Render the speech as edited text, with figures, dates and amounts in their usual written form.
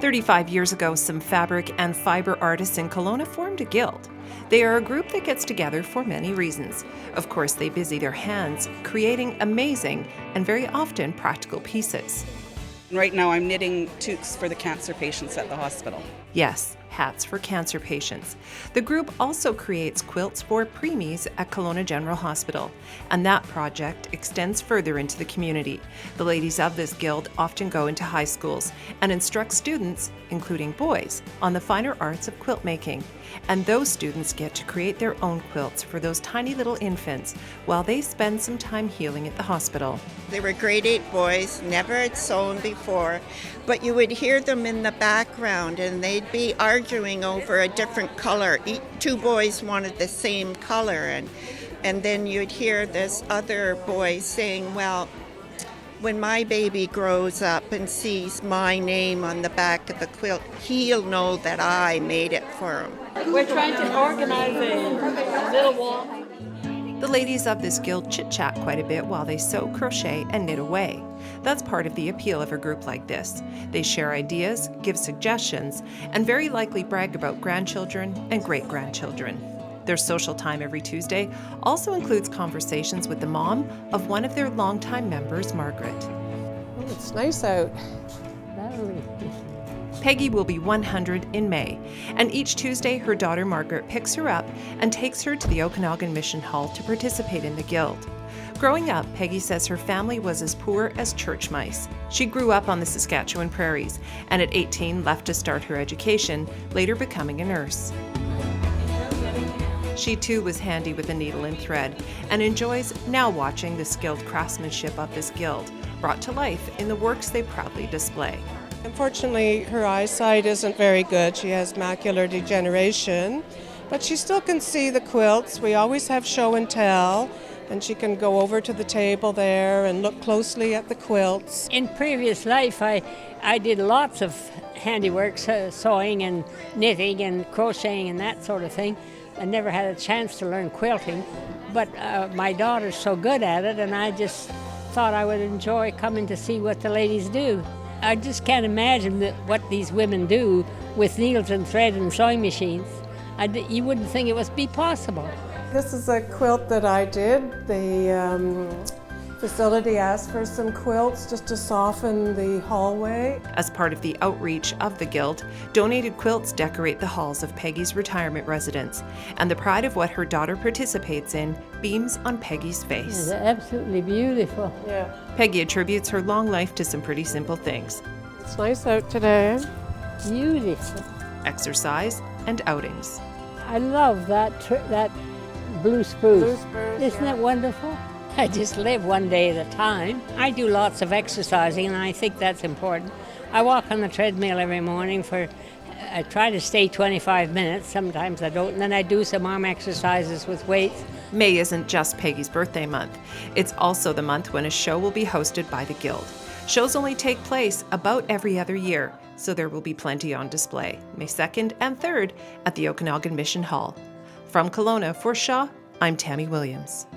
35 years ago, some fabric and fiber artists in Kelowna formed a guild. They are a group that gets together for many reasons. Of course, they busy their hands, creating amazing and very often practical pieces. Right now I'm knitting toques for the cancer patients at the hospital. Yes, hats for cancer patients. The group also creates quilts for preemies at Kelowna General Hospital, and that project extends further into the community. The ladies of this guild often go into high schools and instruct students, including boys, on the finer arts of quilt making. And those students get to create their own quilts for those tiny little infants while they spend some time healing at the hospital. They were grade 8 boys, never had sewn before, but you would hear them in the background and they'd be arguing over a different color. Two boys wanted the same color, and then you'd hear this other boy saying, well, when my baby grows up and sees my name on the back of the quilt, he'll know that I made it for him. We're trying to organize a little wall. The ladies of this guild chit-chat quite a bit while they sew, crochet, and knit away. That's part of the appeal of a group like this. They share ideas, give suggestions, and very likely brag about grandchildren and great-grandchildren. Their social time every Tuesday also includes conversations with the mom of one of their longtime members, Margaret. Oh, it's nice out. Lovely. Peggy will be 100 in May, and each Tuesday her daughter Margaret picks her up and takes her to the Okanagan Mission Hall to participate in the guild. Growing up, Peggy says her family was as poor as church mice. She grew up on the Saskatchewan prairies, and at 18 left to start her education, later becoming a nurse. She too was handy with a needle and thread, and enjoys now watching the skilled craftsmanship of this guild, brought to life in the works they proudly display. Unfortunately, her eyesight isn't very good. She has macular degeneration, but she still can see the quilts. We always have show and tell, and she can go over to the table there and look closely at the quilts. In previous life, I did lots of handiwork, sewing and knitting and crocheting and that sort of thing. I never had a chance to learn quilting, but my daughter's so good at it, and I just thought I would enjoy coming to see what the ladies do. I just can't imagine what these women do with needles and thread and sewing machines. You wouldn't think it would be possible. This is a quilt that I did. The facility asked for some quilts just to soften the hallway. As part of the outreach of the guild, donated quilts decorate the halls of Peggy's retirement residence, and the pride of what her daughter participates in beams on Peggy's face. They're absolutely beautiful. Yeah. Peggy attributes her long life to some pretty simple things: It's nice out today. Beautiful. exercise, and outings. I love that blue spruce. Blue spruce, Isn't yeah. it wonderful? I just live one day at a time. I do lots of exercising, and I think that's important. I walk on the treadmill every morning I try to stay 25 minutes. Sometimes I don't, and then I do some arm exercises with weights. May isn't just Peggy's birthday month. It's also the month when a show will be hosted by the Guild. Shows only take place about every other year, so there will be plenty on display, May 2nd and 3rd at the Okanagan Mission Hall. From Kelowna, for Shaw, I'm Tammy Williams.